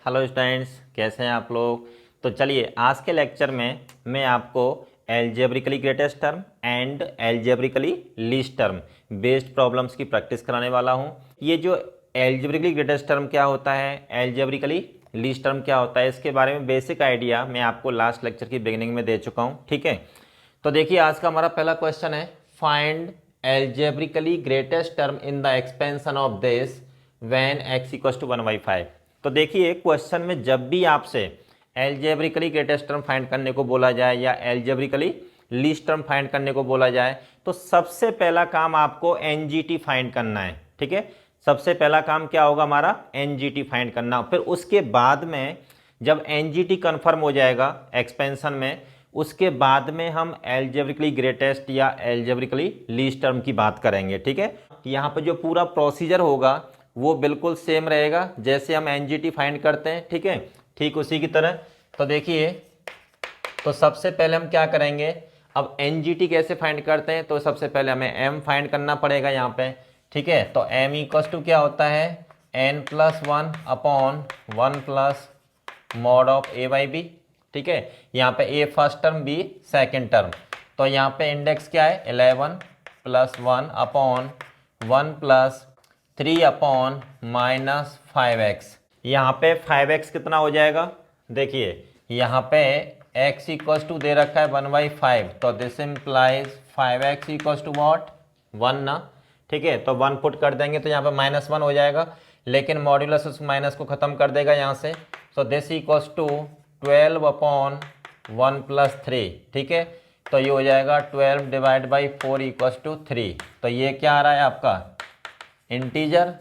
Hello students, कैसे हैं आप लोग। तो चलिए आज के लेक्चर में मैं आपको algebraically greatest term and algebraically least term based problems की प्रैक्टिस कराने वाला हूं। ये जो एल्जेब्रिकली ग्रेटेस्ट टर्म क्या होता है, एल्जेब्रिकली लीस्ट टर्म क्या होता है, इसके बारे में बेसिक आइडिया मैं आपको लास्ट लेक्चर की बिगिनिंग में दे चुका हूँ। ठीक है, तो देखिए आज का हमारा पहला क्वेश्चन है, find algebraically greatest term in the expansion of this when x equals to 1/5। तो देखिए क्वेश्चन में जब भी आपसे एल्जेब्रिकली ग्रेटेस्ट टर्म फाइंड करने को बोला जाए या एल्जेब्रिकली लीस्ट टर्म फाइंड करने को बोला जाए तो सबसे पहला काम आपको एनजीटी फाइंड करना है। ठीक है, सबसे पहला काम क्या होगा हमारा, एनजीटी फाइंड करना। फिर उसके बाद में जब एनजीटी कंफर्म हो जाएगा एक्सपेंशन में, उसके बाद में हम एल्जेब्रिकली ग्रेटेस्ट या एल्जेब्रिकली लीस्ट टर्म की बात करेंगे। ठीक है, यहाँ पे जो पूरा प्रोसीजर होगा वो बिल्कुल सेम रहेगा जैसे हम एनजीटी फाइंड करते हैं। ठीक है, ठीक उसी की तरह। तो देखिए, तो सबसे पहले हम क्या करेंगे, अब एनजीटी कैसे फाइंड करते हैं, तो सबसे पहले हमें एम फाइंड करना पड़ेगा यहाँ पे। ठीक है, तो एम इक्वल्स टू क्या होता है, n+1 upon 1 plus mod of a by b. ठीक है, यहाँ पे a first term, b second term. तो यहाँ पे इंडेक्स क्या है, 11 + 1 अपॉन 1 प्लस 3 अपॉन -5x। यहाँ पे 5x कितना हो जाएगा, देखिए यहाँ पे x इक्वल्स टू दे रखा है 1/5, तो this implies 5x equals to what, 1 ना। ठीक है, तो 1 पुट कर देंगे तो यहाँ पे -1 हो जाएगा, लेकिन मॉड्यूलस उस माइनस को ख़त्म कर देगा यहाँ से। So this equals to 12 upon 1 + 3। ठीक है, तो ये हो जाएगा 12 डिवाइड बाई 4 इक्वल्स टू 3। तो ये क्या आ रहा है आपका, इंटीजर।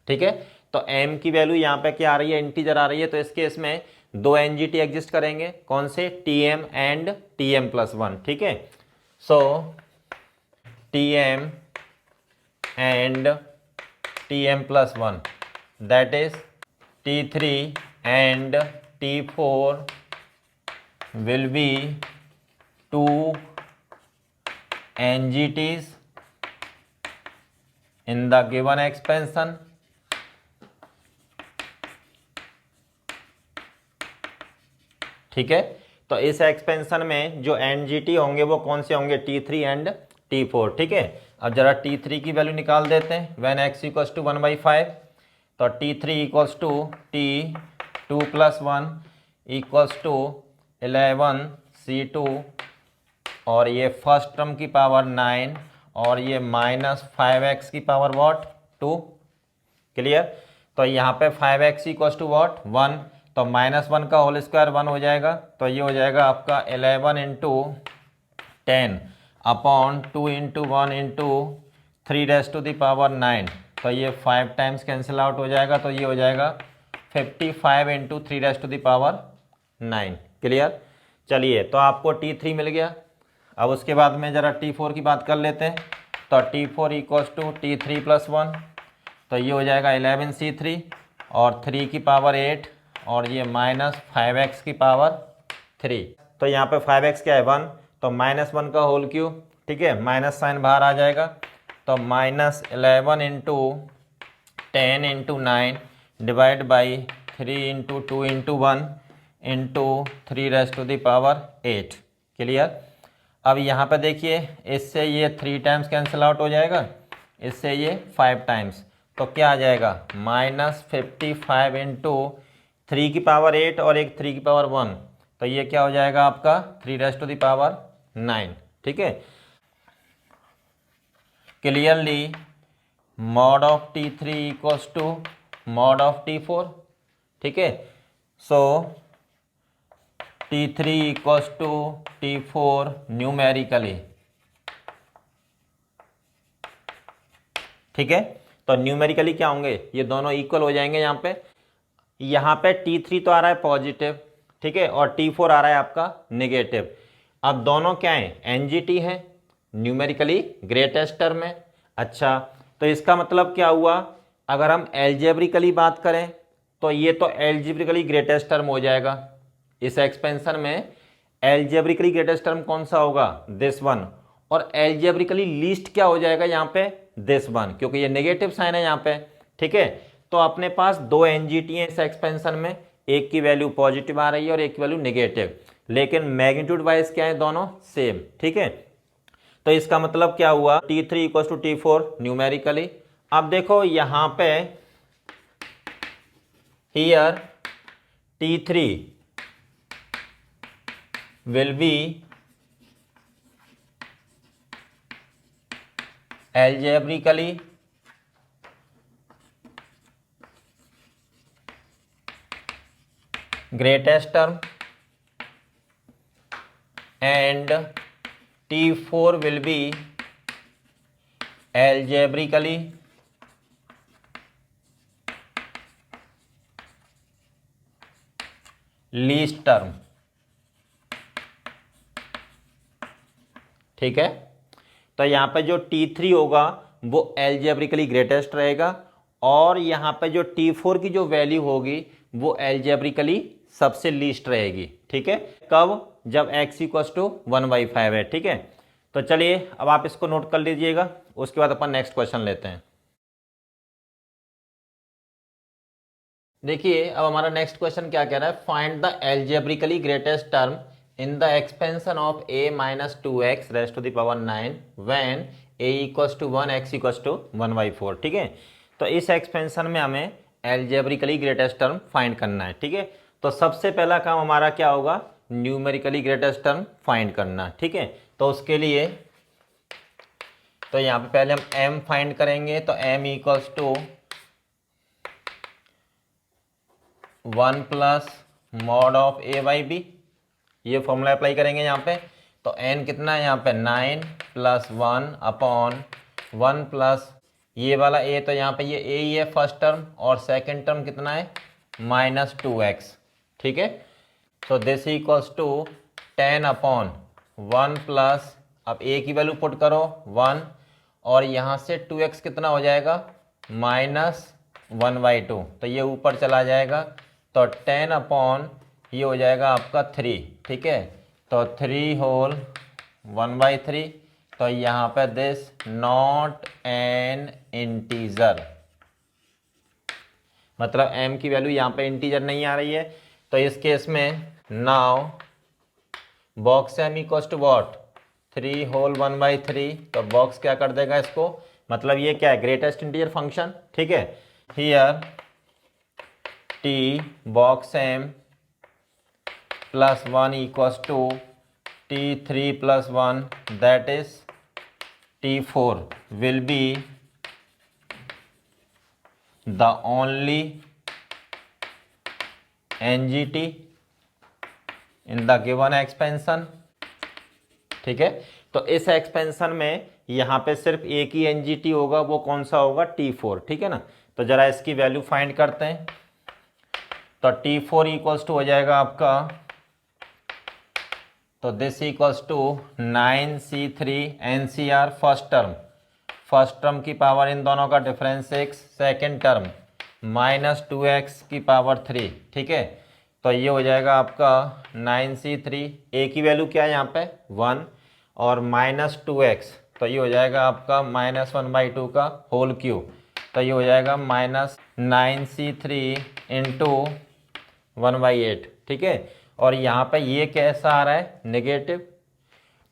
ठीक है, तो m की वैल्यू यहाँ पे क्या आ रही है, इंटीजर आ रही है। तो इस केस में दो एनजीटी एग्जिस्ट करेंगे, कौन से, tm एंड tm+1। ठीक है, सो tm and tm+1 that is t3 and t4 will B 2 NGTs in the given expansion। ठीक है, तो इस एक्सपेंशन में जो एनजीटी होंगे वो कौन से होंगे, T3 एंड T4। ठीक है, अब जरा T3 की वैल्यू निकाल देते हैं, व्हेन x इक्वल्स टू 1/5। तो T3 equals to T2 + 1 equals to 11C2, और ये फर्स्ट टर्म की पावर 9 और ये -5x की पावर वॉट, 2। क्लियर, तो यहाँ पे 5x इक्वल्स टू वॉट, 1, तो -1 का होल स्क्वायर 1 हो जाएगा। तो ये हो जाएगा आपका 11 × 10 अपॉन 2 × 1 × 3⁻⁹। तो ये 5 टाइम्स कैंसिल आउट हो जाएगा, तो ये हो जाएगा 55 × 3⁻⁹। क्लियर, चलिए तो आपको T3 मिल गया। अब उसके बाद में ज़रा T4 की बात कर लेते हैं। तो T4 इक्वल्स टू T3 + 1, तो ये हो जाएगा 11C3 और 3 की पावर 8 और ये -5x की पावर 3। तो यहाँ पे 5x क्या है, 1, तो -1 का होल क्यूब। ठीक है, माइनस साइन बाहर आ जाएगा, तो -11 × 10 × 9 डिवाइड बाई 3 × 2 × 1 × 3⁻⁸। क्लियर, अब यहाँ पे देखिए इससे ये 3 टाइम्स कैंसिल आउट हो जाएगा, इससे ये 5 टाइम्स, तो क्या आ जाएगा, -55 × 3 की पावर 8 और एक 3 की पावर 1, तो ये क्या हो जाएगा आपका 3⁻⁹। ठीक है, clearly mod of T3 equals to mod of T4। ठीक है, सो T3 equals to T4 numerically. ठीक है, तो न्यूमेरिकली क्या होंगे, ये दोनों इक्वल हो जाएंगे। यहाँ पे T3 तो आ रहा है पॉजिटिव, ठीक है, और T4 आ रहा है आपका नेगेटिव। अब दोनों क्या है, एनजीटी है, न्यूमेरिकली ग्रेटेस्ट टर्म है। अच्छा, तो इसका मतलब क्या हुआ, अगर हम एल्जेब्रिकली बात करें तो ये तो एल्जेब्रिकली ग्रेटेस्ट टर्म हो जाएगा। इस एक्सपेंशन में एल्जेब्रिकली ग्रेटेस्ट टर्म कौन सा होगा, दिस वन, और एल्जेब्रिकली लीस्ट क्या हो जाएगा यहाँ पे, दिस वन, क्योंकि ये नेगेटिव साइन है यहाँ पे। ठीक है, तो अपने पास दो एनजीटी हैं इस एक्सपेंशन में, एक की वैल्यू पॉजिटिव आ रही है और एक की वैल्यू नेगेटिव, लेकिन मैग्नीट्यूड वाइज क्या है, दोनों सेम। ठीक है, तो इसका मतलब क्या हुआ, T3 equal to T4 numerically. अब देखो यहां पे here T3 will be algebraically greatest term and T4 will be algebraically least term। ठीक है, तो यहाँ पे जो T3 होगा वो एल्जेब्रिकली ग्रेटेस्ट रहेगा और यहाँ पे जो T4 की जो वैल्यू होगी वो एल्जेब्रिकली सबसे लीस्ट रहेगी। ठीक है, कब, जब x इक्वल टू 1/5 है। ठीक है, तो चलिए अब आप इसको नोट कर लीजिएगा, उसके बाद अपन नेक्स्ट क्वेश्चन लेते हैं। देखिए अब हमारा नेक्स्ट क्वेश्चन क्या कह रहा है, find the algebraically greatest term in the expansion of a minus 2x raised to the power 9 when a equals to 1 x equals to 1/4। ठीक है, तो इस एक्सपेंशन में हमें एल्जेब्रिकली ग्रेटेस्ट टर्म फाइंड करना है। ठीक है, तो सबसे पहला काम हमारा क्या होगा, न्यूमेरिकली ग्रेटेस्ट टर्म फाइंड करना। ठीक है, तो उसके लिए तो यहाँ पे पहले हम m फाइंड करेंगे, तो m equals to 1 plus mod of a by b, ये फॉर्मूला अप्लाई करेंगे यहाँ पे। तो n कितना है यहाँ पे 9 प्लस 1 अपॉन 1 प्लस ये वाला a, तो यहाँ पे ये a ही है फर्स्ट टर्म और सेकंड टर्म कितना है -2x। ठीक है, तो this equals to 10 upon 1 plus, अब a की वैल्यू पुट करो 1 और यहाँ से 2x कितना हो जाएगा -1/2, तो ये ऊपर चला जाएगा, तो 10 अपॉन ये हो जाएगा आपका 3। ठीक है, तो 3 होल 1/3, तो यहाँ पे दिस नॉट एन इंटीजर, मतलब m की वैल्यू यहाँ पे इंटीजर नहीं आ रही है। तो इस केस में now box m equals to what 3 whole 1/3, तो बॉक्स क्या कर देगा इसको, मतलब ये क्या है, ग्रेटेस्ट इंटीजर फंक्शन। ठीक है, here t box m plus 1 equals to T3 plus 1 that is T4 will be the only NGT in the given expansion. ठीक है, तो इस एक्सपेंशन में यहाँ पे सिर्फ एक ही NGT होगा, वो कौन सा होगा, T4। ठीक है ना, तो जरा इसकी वैल्यू फाइंड करते हैं। तो T4 इक्वल्स टू हो जाएगा आपका, तो this equals to 9c3 NCR first term की पावर इन दोनों का डिफरेंस 6, सेकेंड टर्म -2x की पावर 3। ठीक है, तो ये हो जाएगा आपका 9c3, a की वैल्यू क्या है यहाँ पे 1 और -2x, तो ये हो जाएगा आपका -1/2 का होल क्यूब, तो ये हो जाएगा -9c3 इंटू 1/8। ठीक है, और यहाँ पे ये कैसा आ रहा है, नेगेटिव,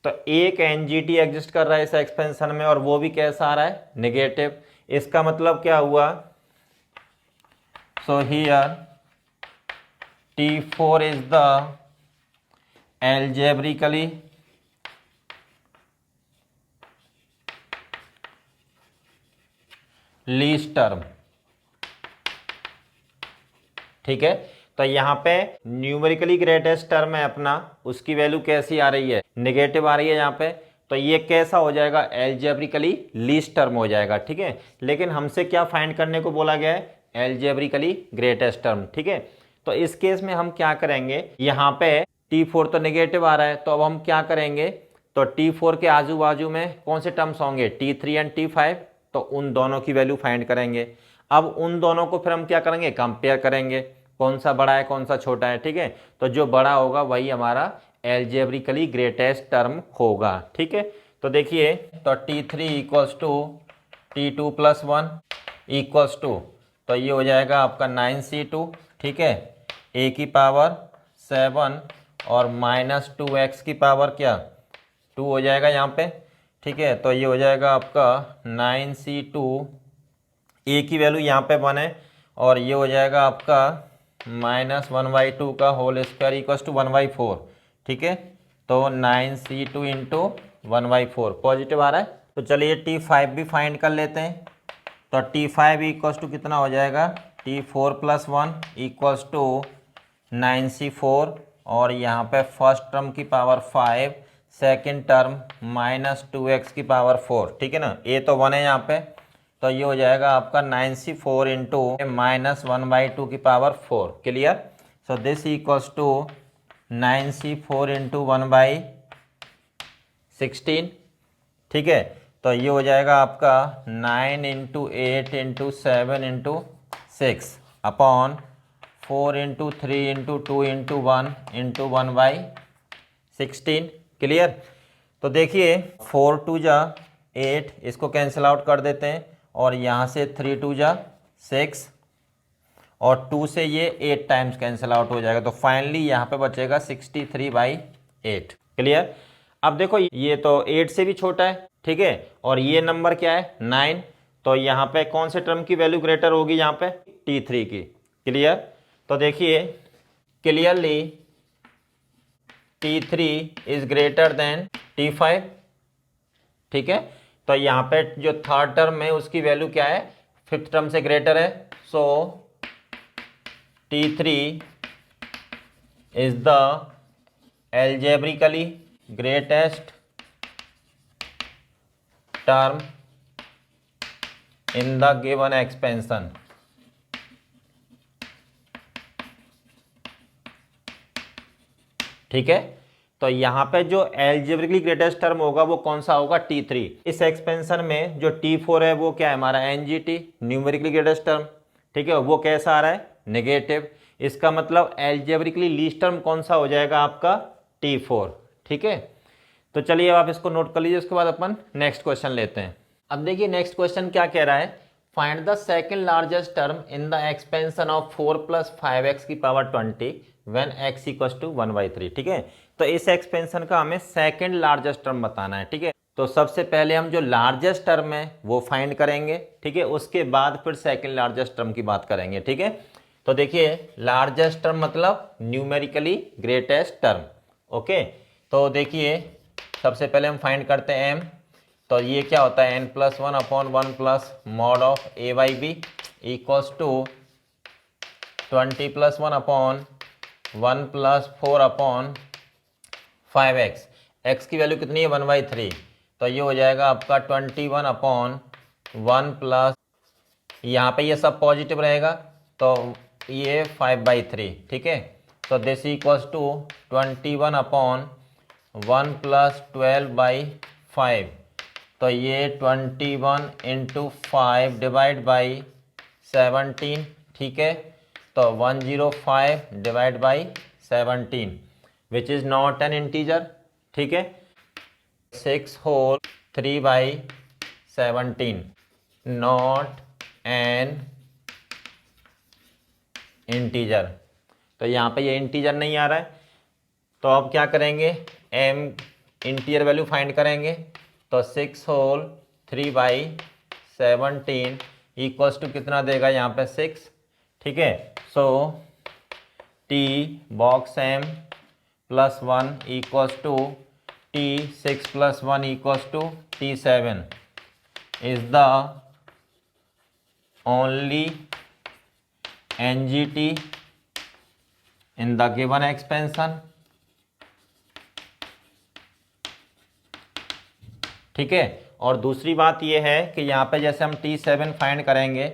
तो एक एनजीटी एग्जिस्ट कर रहा है इस एक्सपेंशन में और वो भी कैसा आ रहा है, नेगेटिव। इसका मतलब क्या हुआ, so here T4 is the algebraically least term. ठीक है, तो यहाँ पे न्यूमेरिकली ग्रेटेस्ट टर्म है अपना, उसकी वैल्यू कैसी आ रही है, नेगेटिव आ रही है यहाँ पे, तो ये कैसा हो जाएगा, एल्जेब्रिकली लीस्ट टर्म हो जाएगा। ठीक है, लेकिन हमसे क्या फाइंड करने को बोला गया है, एल्जेब्रिकली ग्रेटेस्ट टर्म। ठीक है, तो इस केस में हम क्या करेंगे, यहाँ पे T4 तो नेगेटिव आ रहा है, तो अब हम क्या करेंगे, तो T4 के आजू बाजू में कौन से टर्म्स होंगे, T3 एंड T5, तो उन दोनों की वैल्यू फाइंड करेंगे। अब उन दोनों को फिर हम क्या करेंगे, कंपेयर करेंगे, कौन सा बड़ा है कौन सा छोटा है। ठीक है, तो जो बड़ा होगा वही हमारा एल्जेब्रिकली ग्रेटेस्ट टर्म होगा। ठीक है, तो देखिए, तो T3 equals to T2 plus 1 equals to तो ये हो जाएगा आपका 9c2, ठीक है, a की पावर 7 और माइनस 2x की पावर क्या 2 हो जाएगा यहाँ पे, ठीक है। तो ये हो जाएगा आपका 9c2, a की वैल्यू यहाँ पे 1 है और ये हो जाएगा आपका -1/2 का होल स्क्वायर इक्वल टू 1/4, ठीक है। तो 9c2 इंटू 1/4 पॉजिटिव आ रहा है। तो चलिए T5 भी फाइंड कर लेते हैं। तो T5 इक्वल्स टू कितना हो जाएगा, T4 + 1 इक्वल्स टू 9c4 और यहाँ पे फर्स्ट टर्म की पावर 5, सेकेंड टर्म -2x की पावर 4, ठीक है ना। ए तो 1 है यहाँ पे, तो ये हो जाएगा आपका 9c4 इंटू -1/2 की power 4, clear. So this equals to 9c4 into 1/16, ठीक है। तो ये हो जाएगा आपका 9 into 8 into 7 into 6 upon 4 into 3 into 2 into 1 into 1/16, clear. तो देखिए 4 2 जा 8, इसको कैंसिल आउट कर देते हैं और यहाँ से 3 2 जा 6 और 2 से ये 8 टाइम्स कैंसिल आउट हो जाएगा। तो फाइनली यहाँ पे बचेगा 63/8, क्लियर। अब देखो ये तो 8 से भी छोटा है, ठीक है, और ये नंबर क्या है 9, तो यहाँ पे कौन से टर्म की वैल्यू ग्रेटर होगी, यहाँ पे T3 की, क्लियर। तो देखिए clearly T3 is greater then T5, ठीक है। तो यहाँ पे जो थर्ड टर्म है उसकी वैल्यू क्या है, फिफ्थ टर्म से ग्रेटर है। सो T3 is the algebraically greatest term in the given expansion, ठीक है। तो यहाँ पे जो एल्जेब्रिकली ग्रेटेस्ट टर्म होगा वो कौन सा होगा, T3। इस एक्सपेंशन में जो T4 है वो क्या है हमारा NGT, न्यूमेरिकली ग्रेटेस्ट टर्म, ठीक है, वो कैसा आ रहा है नेगेटिव। इसका मतलब एल्जेब्रिकली लीस्ट टर्म कौन सा हो जाएगा आपका T4, ठीक है। तो चलिए अब आप इसको नोट कर लीजिए, उसके बाद अपन नेक्स्ट क्वेश्चन लेते हैं। अब देखिए नेक्स्ट क्वेश्चन क्या कह रहा है, find the second largest term in the expansion of 4 + 5x की power 20 when x equals to 1/3, ठीक है। तो इस एक्सपेंशन का हमें सेकेंड लार्जेस्ट टर्म बताना है, ठीक है। तो सबसे पहले हम जो लार्जेस्ट टर्म है वो फाइंड करेंगे, ठीक है, उसके बाद फिर सेकेंड लार्जेस्ट टर्म की बात करेंगे, ठीक है। तो देखिए लार्जेस्ट टर्म मतलब न्यूमेरिकली ग्रेटेस्ट टर्म, ओके। तो देखिए सबसे पहले हम फाइंड करते हैं m, तो ये क्या होता है n+1 upon 1 plus mod of a/b equals to 20 + 1 upon 1 + 4 upon 5x। x की वैल्यू कितनी है 1/3, तो ये हो जाएगा आपका 21 अपॉन 1 प्लस, यहाँ पे ये सब पॉजिटिव रहेगा तो ये 5/3, ठीक है। तो दिस इक्वल्स टू 21 अपॉन 1 + 12/5, तो ये 21 इंटू 5 डिवाइड बाई 17, ठीक है। तो 105 divide by 17 which is not an integer, ठीक है। 6 होल 3/17 नॉट एन इंटीजर। तो यहाँ पे ये इंटीजर नहीं आ रहा है, तो अब क्या करेंगे m इंटीजर वैल्यू फाइंड करेंगे। तो 6 होल 3/17 इक्वल्स टू कितना देगा यहाँ पे 6, ठीक है। So t box m +1 equals to t 6 + 1 equals to t7 is the only NGT in the given expansion, ठीक है। और दूसरी बात ये है कि यहाँ पे जैसे हम T7 फाइंड करेंगे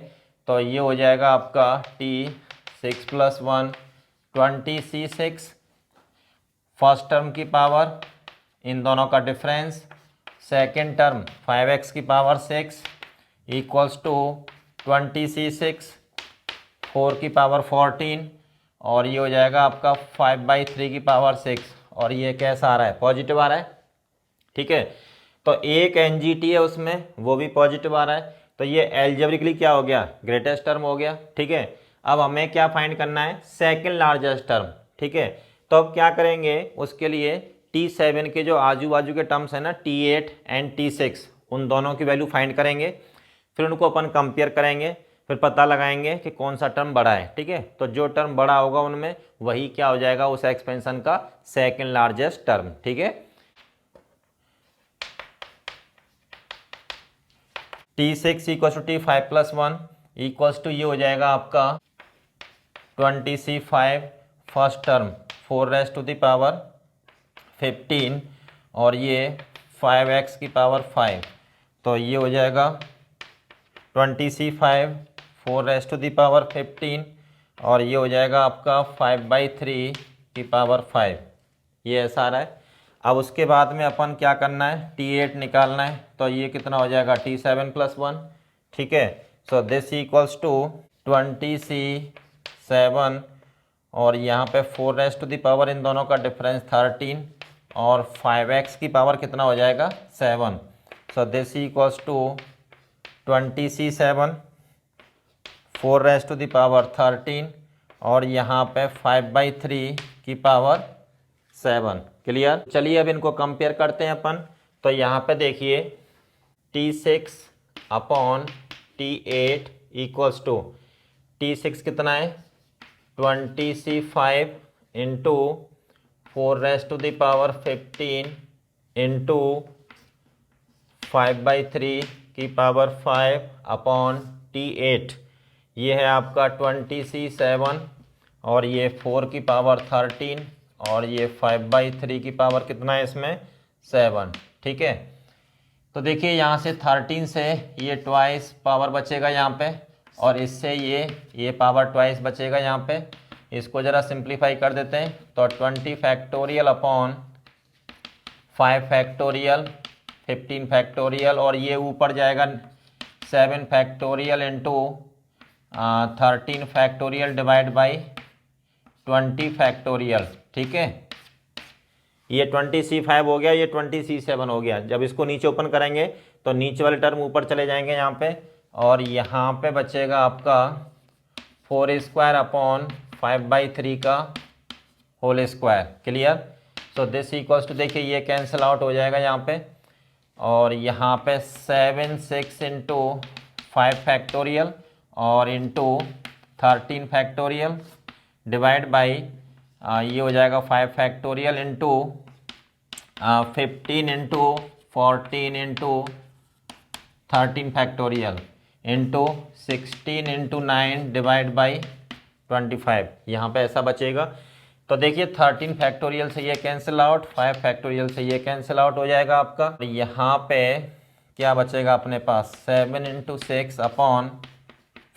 तो ये हो जाएगा आपका T6 + 1 20C6 फर्स्ट टर्म की पावर, इन दोनों का डिफरेंस, सेकेंड टर्म 5x की पावर 6 इक्वल्स टू 20C6 4 की पावर 14 और ये हो जाएगा आपका 5/3 की पावर 6 और ये कैसा आ रहा है पॉजिटिव आ रहा है, ठीक है। तो एक NGT है उसमें वो भी पॉजिटिव आ रहा है, तो ये एल्जेब्रिकली क्या हो गया, ग्रेटेस्ट टर्म हो गया। ठीक है, अब हमें क्या फाइंड करना है, सेकंड लार्जेस्ट टर्म। ठीक है, तो अब क्या करेंगे उसके लिए, T7 के जो आजू बाजू के टर्म्स हैं ना, T8 एंड T6, उन दोनों की वैल्यू फाइंड करेंगे, फिर उनको अपन कंपेयर करेंगे, फिर पता लगाएंगे कि कौन सा टर्म बड़ा है। ठीक है, तो जो टर्म बड़ा होगा उनमें वही क्या हो जाएगा, उस एक्सपेंशन का सेकंड लार्जेस्ट टर्म। ठीक है, T6 equal to T5 plus 1 equals to ये हो जाएगा आपका 20C5 फर्स्ट टर्म 4⁻15 और ये 5x की पावर 5, तो ये हो जाएगा 20C5 4⁻15 और ये हो जाएगा आपका 5/3 की पावर 5, ये ऐसा आ रहा है। अब उसके बाद में अपन क्या करना है, T8 निकालना है, तो ये कितना हो जाएगा T7 प्लस 1। ठीक है, सो दिस इक्वल्स टू 20C7 और यहाँ पे 4⁻, इन दोनों का डिफरेंस 13 और 5x की पावर कितना हो जाएगा 7। सो दिस इक्वल्स टू 20C7 4⁻13 और यहाँ पे 5/3 की पावर 7। क्लियर, चलिए अब इनको कंपेयर करते हैं अपन। तो यहाँ पे देखिए T6 upon T8 equals to, T6 कितना है 20C5 इंटू 4⁻15 इंटू 5/3 की पावर 5 अपॉन T8, ये है आपका 20C7 और ये 4 की पावर 13 और ये 5/3 की पावर कितना है इसमें 7। ठीक है, तो देखिए यहाँ से 13 से ये ट्वाइस पावर बचेगा यहाँ पे और इससे ये पावर ट्वाइस बचेगा यहाँ पे। इसको ज़रा सिंप्लीफाई कर देते हैं, तो 20 फैक्टोरियल अपॉन 5 फैक्टोरियल 15 फैक्टोरियल और ये ऊपर जाएगा 7 factorial into 13 factorial divide by 20 factorial. ठीक है, ये 20C5 हो गया, ये 20C7 हो गया। जब इसको नीचे ओपन करेंगे तो नीचे वाले टर्म ऊपर चले जाएंगे यहाँ पे और यहाँ पे बचेगा आपका 4² अपॉन 5/3 का whole square. Clear, so this equals to, देखिए ये कैंसिल आउट हो जाएगा यहाँ पे और यहाँ पे 7 6 इंटू 5 फैक्टोरियल और इंटू 13 फैक्टोरियल डिवाइड बाई ये हो जाएगा 5 factorial into 15 into 14 into 13 factorial into 16 into 9 divide by 25, यहाँ पे ऐसा बचेगा। तो देखिए 13 फैक्टोरियल से ये कैंसिल आउट, 5 फैक्टोरियल से ये कैंसिल आउट हो जाएगा आपका। यहाँ पे क्या बचेगा अपने पास, 7 into 6 upon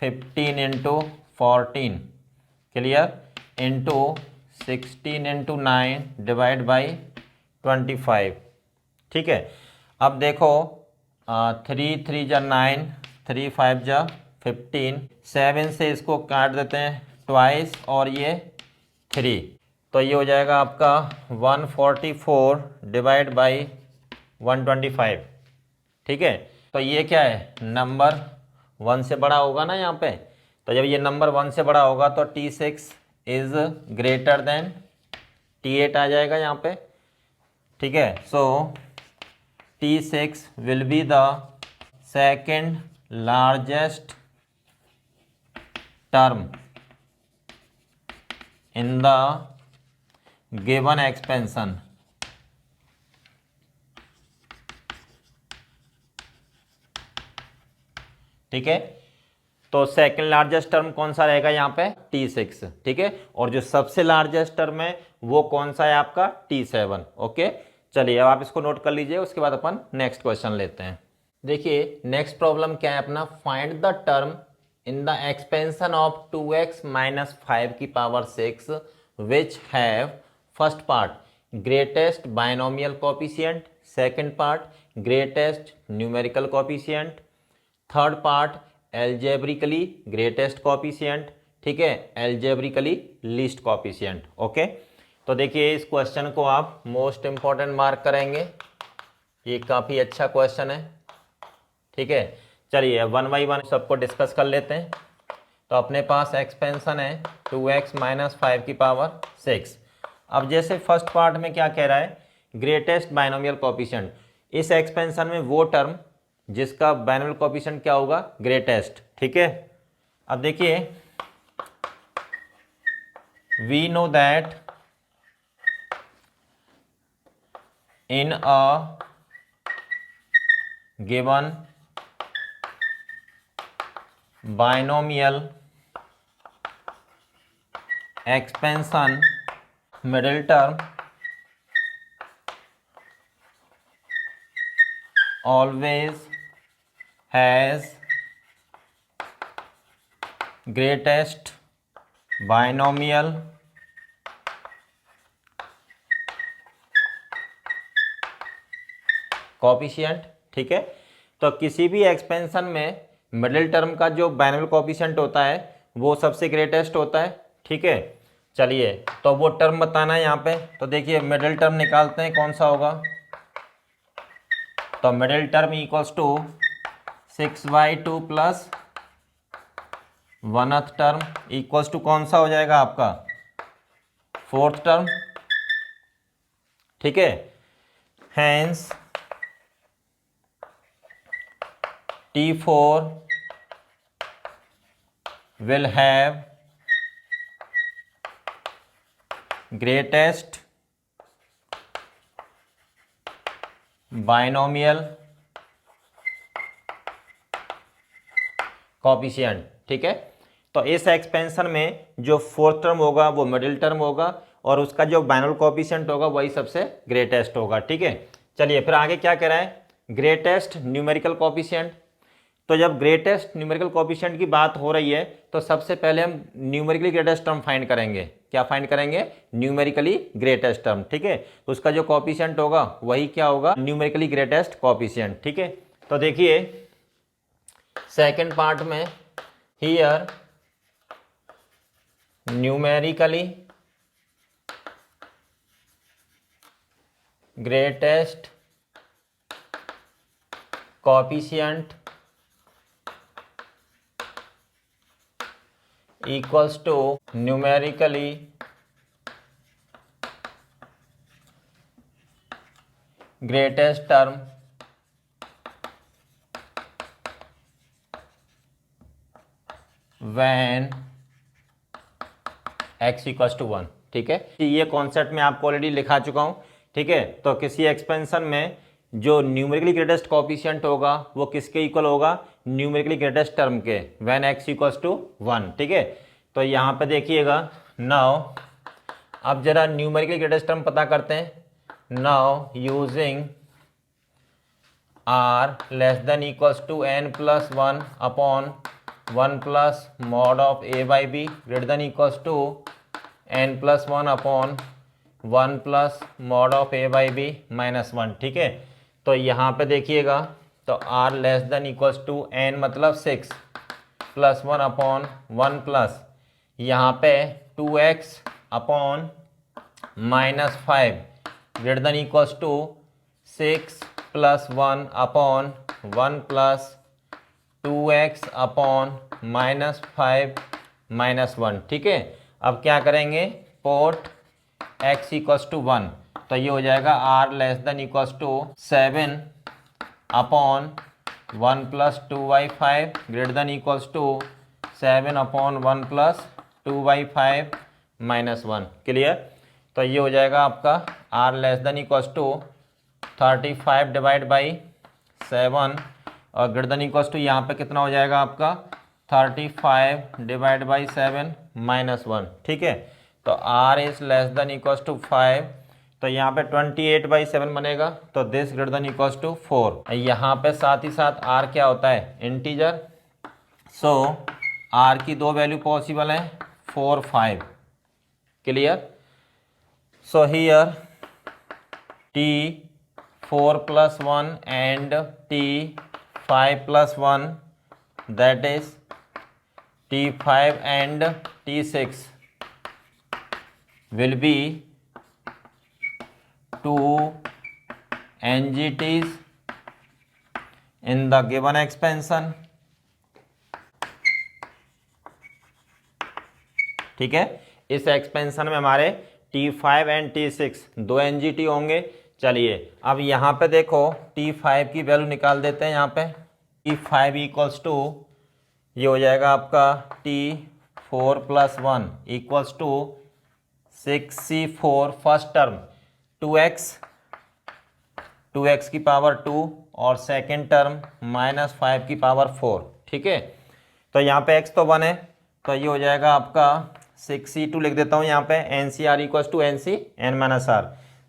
15 into 14, clear, into 16 into 9 divide by 25। ठीक है, अब देखो 3 3 जा 9, 3 5 जा 15, 7 से इसको काट देते हैं ट्वाइस और ये 3, तो ये हो जाएगा आपका 144 डिवाइड बाई 125। ठीक है, तो ये क्या है, नंबर 1 से बड़ा होगा ना यहाँ पे, तो जब ये नंबर 1 से बड़ा होगा तो T6 is greater then T8 आ जाएगा यहाँ पे। ठीक है, सो T6 will be the second largest term in the given expansion। ठीक है, तो सेकंड लार्जेस्ट टर्म कौन सा रहेगा यहाँ पे, T6। ठीक है, और जो सबसे लार्जेस्ट टर्म है वो कौन सा है आपका, T7। ओके, चलिए अब आप इसको नोट कर लीजिए, उसके बाद अपन नेक्स्ट क्वेश्चन लेते हैं। देखिए नेक्स्ट प्रॉब्लम क्या है अपना, find the term in the expansion of 2x minus 5 की power 6 which have first part greatest binomial coefficient, second part greatest numerical coefficient, third part algebraically greatest coefficient, ठीक है, algebraically least coefficient। Okay, तो देखिए इस question को आप most important mark करेंगे, ये काफ़ी अच्छा क्वेश्चन है। ठीक है, चलिए 1 बाई 1 सबको डिस्कस कर लेते हैं। तो अपने पास एक्सपेंशन है 2x माइनस 5 की पावर 6। अब जैसे फर्स्ट पार्ट में क्या कह रहा है, ग्रेटेस्ट बाइनोमियल कोएफिशिएंट। इस एक्सपेंशन में वो टर्म जिसका बाइनोमियल कोएफिशिएंट क्या होगा, ग्रेटेस्ट। ठीक है, अब देखिए we know that in a given binomial expansion middle term always has greatest binomial coefficient. ठीक है, तो किसी भी एक्सपेंशन में मिडिल टर्म का जो बाइनोमियल कोएफिशिएंट होता है वो सबसे ग्रेटेस्ट होता है। ठीक है, चलिए तो वो टर्म बताना है यहाँ पे। तो देखिए मिडिल टर्म निकालते हैं, कौन सा होगा। तो मिडिल टर्म इक्वल्स टू 6/2 प्लस 1th टर्म इक्वल्स टू कौन सा हो जाएगा आपका, 4th टर्म। ठीक है, hence T4 will have greatest binomial coefficient. ठीक है, तो इस एक्सपेंशन में जो 4th टर्म होगा वो मिडिल टर्म होगा और उसका जो बाइनोमियल कोएफिशिएंट होगा वही सबसे ग्रेटेस्ट होगा। ठीक है, चलिए फिर आगे क्या कह रहा है, ग्रेटेस्ट न्यूमेरिकल कोएफिशिएंट। तो जब ग्रेटेस्ट न्यूमेरिकल कोएफिशिएंट की बात हो रही है तो सबसे पहले हम न्यूमेरिकली ग्रेटेस्ट टर्म फाइंड करेंगे। क्या फाइंड करेंगे, न्यूमेरिकली ग्रेटेस्ट टर्म। ठीक है, तो उसका जो कोएफिशिएंट होगा वही क्या होगा, न्यूमेरिकली ग्रेटेस्ट कोएफिशिएंट। ठीक है, तो देखिए सेकंड पार्ट में here numerically greatest coefficient equals to numerically greatest term when x equals to 1। ठीक है, ये कॉन्सेप्ट मैं आपको ऑलरेडी लिखा चुका हूं। ठीक है, तो किसी एक्सपेंशन में जो न्यूमेरिकली ग्रेटेस्ट कोएफिशिएंट होगा वो किसके इक्वल होगा, न्यूमेरिकली ग्रेटेस्ट टर्म के, व्हेन x इक्वल्स टू 1। ठीक है, तो यहाँ पे देखिएगा नाउ अब जरा न्यूमेरिकली ग्रेटेस्ट टर्म पता करते हैं। Now using r less than equals to n plus 1 upon 1 plus mod of a by b greater than equals to n plus 1 upon 1 plus mod of a by b minus 1। ठीक है, तो यहाँ पे देखिएगा तो r less than equals to n मतलब 6 plus 1 upon 1 plus यहाँ पे 2x upon minus 5 greater than equals to 6 plus 1 upon 1 plus 2x upon minus 5 minus 1। ठीक है, अब क्या करेंगे, पोर्ट x इक्वल्स टू 1, तो ये हो जाएगा r less than equals to 7 upon 1 plus 2/5 greater than equals to 7 upon 1 plus 2/5 minus 1। Clear, तो ये हो जाएगा आपका r less than equals to 35 divide by 7 और ग्रेटर देन इक्वल्स टू यहाँ पे कितना हो जाएगा आपका 35 डिवाइड बाई 7 माइनस 1। ठीक है, तो r is less than equals to 5, तो यहाँ पे 28/7 बनेगा, तो this greater than equals to 4। यहाँ पे साथ ही साथ r क्या होता है, इंटीजर। सो r की दो वैल्यू पॉसिबल है 4, 5। Clear, so here t4 plus 1 and t5 plus 1, that is t5 and t6 will be two NGTs in the given expansion ठीक है। इस एक्सपेंशन में हमारे T5 एंड T6 दो NGT होंगे। चलिए अब यहाँ पे देखो T5 की वैल्यू निकाल देते हैं। यहाँ पे T5 इक्वल्स टू ये हो जाएगा आपका T4 + 1 equals to 6C4 first term 2x की पावर 2 और सेकेंड टर्म -5 की पावर 4। ठीक है, तो यहाँ पे x तो 1 है, तो ये हो जाएगा आपका 6C2 लिख देता हूँ यहाँ पे NCR equals to NC n-r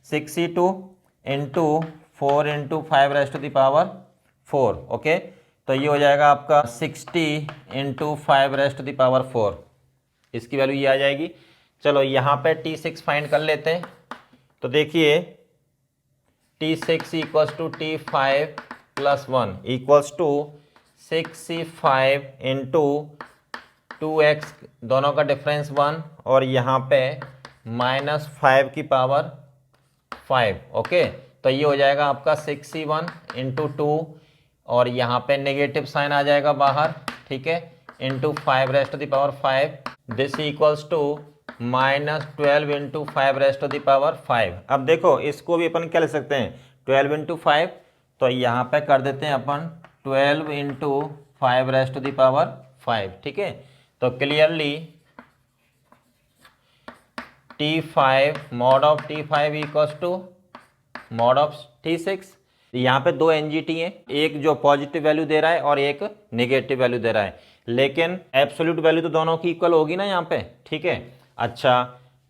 6C2 into 4 into 5⁴ okay. तो ये हो जाएगा आपका 60 इंटू 5⁴ इसकी वैल्यू ये आ जाएगी। चलो यहाँ पे T6 फाइंड कर लेते हैं। तो देखिए T6 equals to T5 + 1 equals to 6C5 into 2x दोनों का डिफरेंस 1 और यहाँ पे -5 की पावर 5 ओके। तो ये हो जाएगा आपका 6C1 इंटू 2 और यहाँ पे नेगेटिव साइन आ जाएगा बाहर। ठीक है, into 5⁵ this equals to -12 into 5⁵। अब देखो इसको भी अपन क्या लिख सकते हैं 12 इंटू 5, तो यहाँ पे कर देते हैं अपन 12 इंटू 5⁵। ठीक है, तो clearly T5 mod of T5 equals to mod of T6। यहाँ पे दो NGT हैं, एक जो पॉजिटिव वैल्यू दे रहा है और एक नेगेटिव वैल्यू दे रहा है, लेकिन एब्सोल्यूट वैल्यू तो दोनों की इक्वल होगी ना यहाँ पे। ठीक है, अच्छा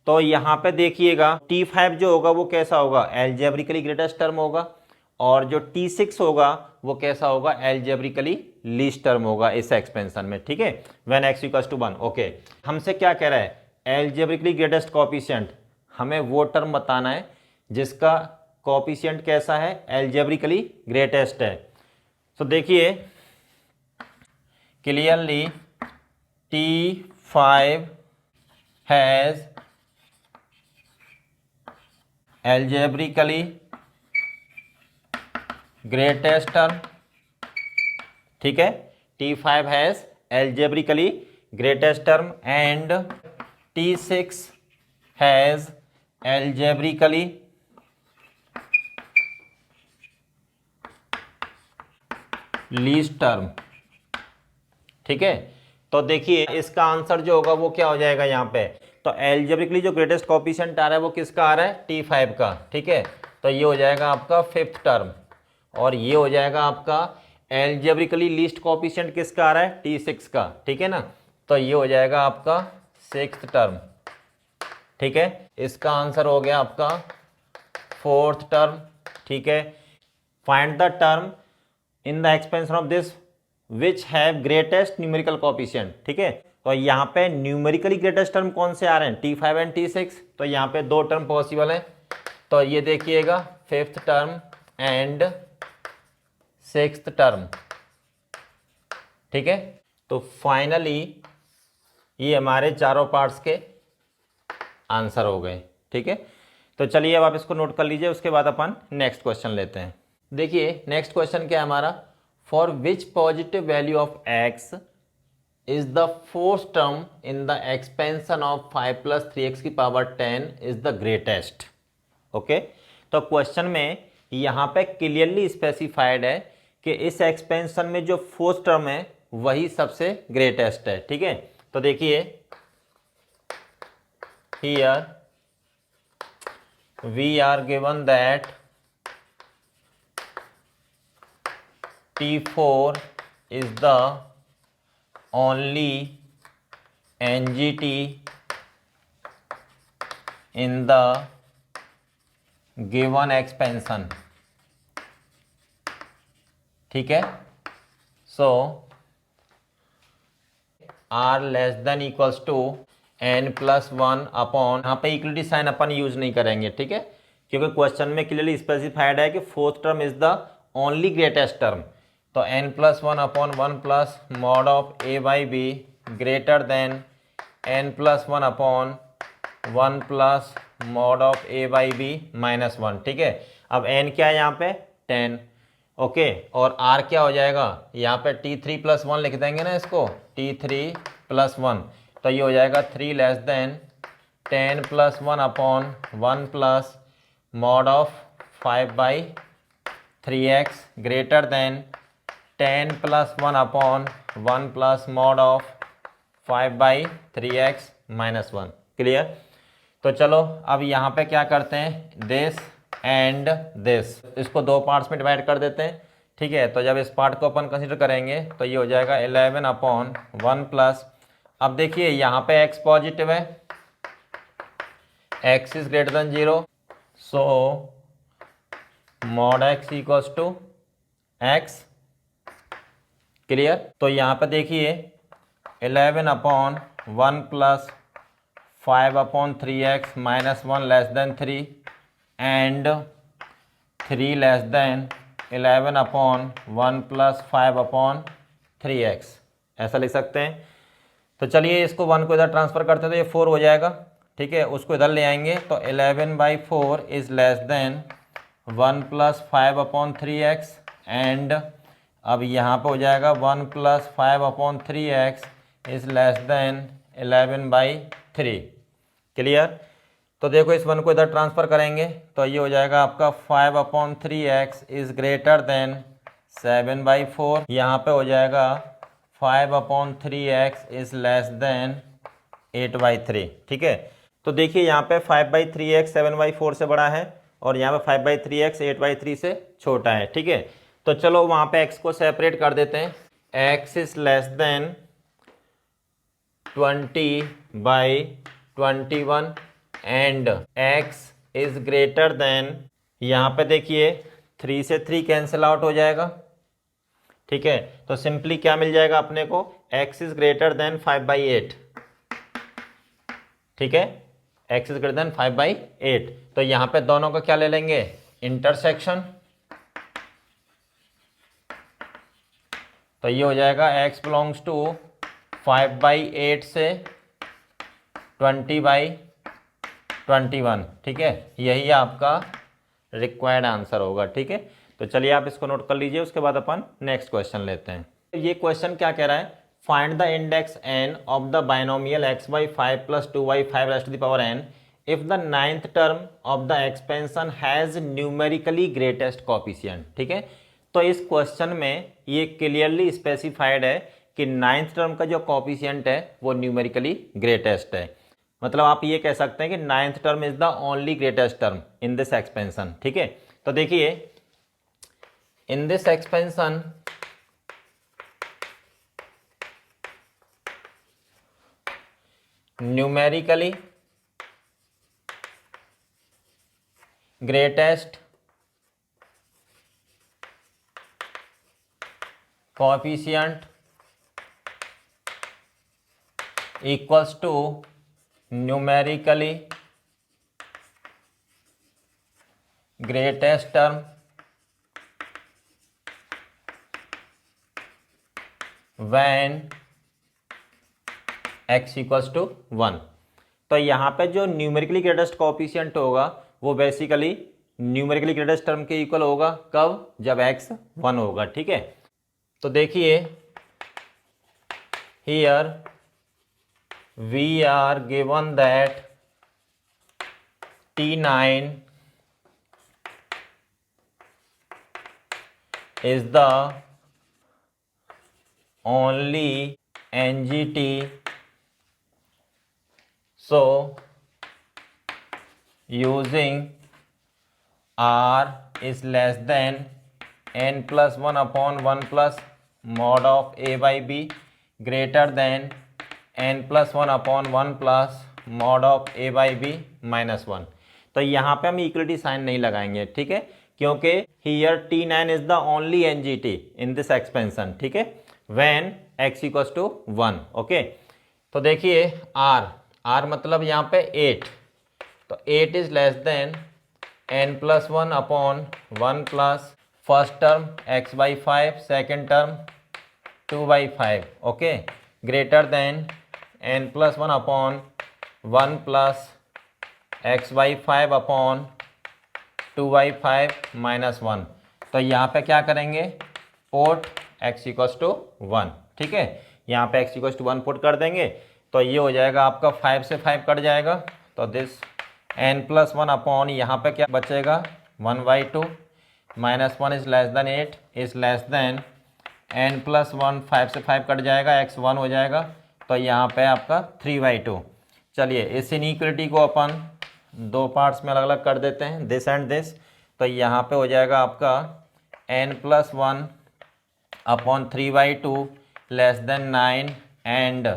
तो यहाँ पे देखिएगा T5 जो होगा वो कैसा होगा, एल्जेब्रिकली ग्रेटेस्ट टर्म होगा, और जो T6 होगा वो कैसा होगा, एल्जेब्रिकली लीस्ट टर्म होगा इस एक्सपेंशन में। ठीक है, when x equals to 1 okay. हमसे क्या कह रहा है, एल्जेब्रिकली ग्रेटेस्ट कोएफिशिएंट, हमें वो टर्म बताना है जिसका कोएफिशिएंट कैसा है, एल्जेब्रिकली ग्रेटेस्ट है। तो देखिए clearly T5 has algebraically greatest term. ठीक है, T5 has algebraically greatest term and T6 has algebraically least term. ठीक है, तो देखिए इसका आंसर जो होगा वो क्या हो जाएगा यहाँ पे, तो एल्जेब्रिकली जो ग्रेटेस्ट कोएफिशिएंट आ रहा है वो किसका आ रहा है, T5 का। ठीक है, तो ये हो जाएगा आपका 5th टर्म, और ये हो जाएगा आपका एल्जेब्रिकली लीस्ट कोएफिशिएंट किसका आ रहा है, T6 का। ठीक है ना, तो ये हो जाएगा आपका 6th टर्म। ठीक है, इसका आंसर हो गया आपका 4th टर्म। ठीक है, find the term in the expansion of this which have greatest numerical coefficient. ठीक है, तो यहाँ पे न्यूमेरिकली ग्रेटेस्ट टर्म कौन से आ रहे हैं, T5 एंड T6। तो यहाँ पे दो टर्म पॉसिबल है, तो ये देखिएगा 5th term and 6th term. ठीक है, तो फाइनली ये हमारे चारों पार्ट्स के आंसर हो गए। ठीक है, तो चलिए अब आप इसको नोट कर लीजिए, उसके बाद अपन नेक्स्ट क्वेश्चन लेते हैं। देखिए नेक्स्ट क्वेश्चन क्या है हमारा, for which positive value of x is the fourth term in the expansion of 5 + 3x की power 10 is the greatest. Okay, तो क्वेश्चन में यहाँ पे क्लियरली स्पेसिफाइड है कि इस एक्सपेंशन में जो फोर्थ टर्म है वही सबसे ग्रेटेस्ट है। ठीक है, तो देखिए here we are given that T4 is the only NGT in the given expansion। ठीक है, so R less than equals to n+1 upon, यहाँ पे इक्वलिटी साइन अपन यूज नहीं करेंगे। ठीक है, क्योंकि क्वेश्चन में क्लियरली स्पेसिफाइड है कि fourth term is the only greatest term, तो n+1 upon 1 plus mod of a/b greater than n+1 upon 1 plus mod of a/b -1। ठीक है, अब n क्या है यहाँ पे 10। ओके, और r क्या हो जाएगा, यहाँ पे T3 + 1 लिख देंगे ना इसको, T3 + 1। तो ये हो जाएगा 3 less then 10 + 1 upon 1 plus mod of 5/3x greater than 10 + 1 upon 1 plus mod of 5/3x - 1। Clear. तो चलो अब यहाँ पे क्या करते हैं, दिस एंड दिस, इसको दो पार्ट्स में डिवाइड कर देते हैं। ठीक है, तो जब इस पार्ट को अपन कंसीडर करेंगे तो ये हो जाएगा 11 अपॉन 1 प्लस, अब देखिए यहाँ पे x पॉजिटिव है, x is greater than 0, so mod x equals to x। Clear. तो यहाँ पे देखिए 11 upon 1 plus 5/3x - 1 less than 3 and 3 less than 11 upon 1 plus 5/3x, ऐसा लिख सकते हैं। तो चलिए इसको 1 को इधर ट्रांसफ़र करते हैं तो ये 4 हो जाएगा। ठीक है, उसको इधर ले आएंगे तो 11/4 is less than 1 plus 5/3x and अब यहाँ पे हो जाएगा 1 plus 5/3x is less than 11/3। Clear. तो देखो इस 1 को इधर ट्रांसफ़र करेंगे तो ये हो जाएगा आपका 5/3x इज़ ग्रेटर देन 7/4, यहाँ पे हो जाएगा 5/3x इज़ लेस देन 8/3। ठीक है, तो देखिए यहाँ पे 5/3x 7/4 से बड़ा है और यहाँ पे 5/3x 8/3 से छोटा है। ठीक है, तो चलो वहाँ पे x को सेपरेट कर देते हैं। x is less than 20/21 and x is greater then, यहाँ पे देखिए 3 से 3 कैंसिल आउट हो जाएगा। ठीक है, तो सिंपली क्या मिल जाएगा अपने को, x इज ग्रेटर देन 5/8। ठीक है, x इज ग्रेटर देन 5/8। तो यहाँ पे दोनों का क्या ले लेंगे, इंटरसेक्शन। तो ये हो जाएगा x बिलोंग्स टू 5/8 से 20/21। ठीक है, यही आपका रिक्वायर्ड आंसर होगा। ठीक है, तो चलिए आप इसको नोट कर लीजिए, उसके बाद अपन नेक्स्ट क्वेश्चन लेते हैं। ये क्वेश्चन क्या कह रहा है, find the index n of the binomial x/5 + 2y5 raised to the power n if the ninth term of the expansion has numerically greatest coefficient। ठीक है, तो इस क्वेश्चन में ये क्लियरली स्पेसिफाइड है कि नाइन्थ टर्म का जो कॉफिशिएंट है वो न्यूमेरिकली ग्रेटेस्ट है। मतलब आप ये कह सकते हैं कि ninth term is the only greatest term in this expansion. ठीक है, तो देखिए in this expansion numerically greatest coefficient equals to numerically greatest term when x equals to 1। तो यहाँ पे जो न्यूमेरिकली ग्रेटेस्ट कोएफिशिएंट होगा वो बेसिकली न्यूमेरिकली ग्रेटेस्ट टर्म के इक्वल होगा, कब, जब x 1 होगा। ठीक है, तो देखिए here we are given that T9 is the only NGT, so using R is less than n plus 1 upon 1 plus mod of a by b greater than n plus 1 upon 1 plus mod of a by b minus 1। तो यहाँ पे हम equality sign नहीं लगाएंगे। ठीक है, क्योंकि here T9 is the only NGT in this expansion. ठीक है, when x equals to 1। Okay, तो देखिए R मतलब यहाँ पे 8, तो 8 is less than n plus 1 upon 1 plus first term x/5, second term 2/5। Okay, greater than n plus 1 upon 1 plus x/5 upon 2/5 minus 1। तो यहाँ पे क्या करेंगे, पोर्ट x इक्वल्स टू 1। ठीक है, यहाँ पे x इक्वल्स टू 1 पुट कर देंगे तो ये हो जाएगा आपका 5 से 5 कट जाएगा, तो दिस n+1 अपॉन यहाँ पे क्या बचेगा 1/2 -1 is less then 8 is less then n+1, 5 से 5 कट जाएगा, x 1 हो जाएगा, तो यहाँ पे आपका 3/2। चलिए इस इनइक्वलिटी को अपन दो पार्ट्स में अलग अलग कर देते हैं, दिस एंड दिस। तो यहाँ पे हो जाएगा आपका n+1 upon 3/2 less than 9 and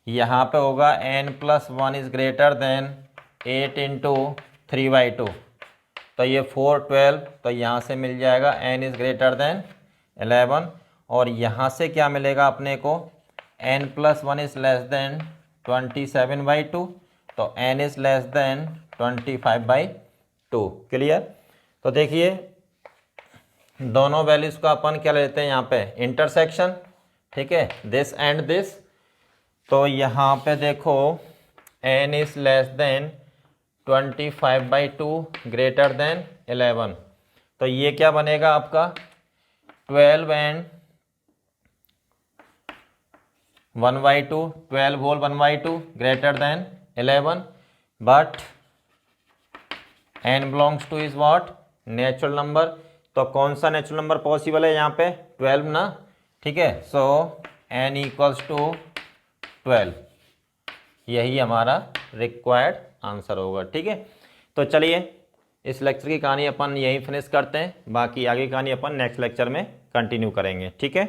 यहाँ पे होगा n+1 is greater then 8 into 3/2, तो ये 4 12, तो यहाँ से मिल जाएगा n इज ग्रेटर देन 11 और यहाँ से क्या मिलेगा अपने को n+1 इज लेस देन 27/2, तो n is less than 25/2। Clear. तो देखिए दोनों वैल्यूज का अपन क्या लेते हैं यहाँ पे इंटरसेक्शन, ठीक है, दिस एंड दिस। तो यहाँ पे देखो n is less than 25/2 greater than 11, तो ये क्या बनेगा आपका 12 and 1/2, 12 whole 1/2 greater than 11, but n belongs to is what natural number. तो कौन सा नेचुरल नंबर पॉसिबल है यहाँ पे 12 ना, ठीक है। सो n इक्वल्स टू 12, यही हमारा रिक्वायर्ड आंसर होगा, ठीक है। तो चलिए इस लेक्चर की कहानी अपन यहीं फिनिश करते हैं, बाकी आगे की कहानी अपन नेक्स्ट लेक्चर में कंटिन्यू करेंगे, ठीक है।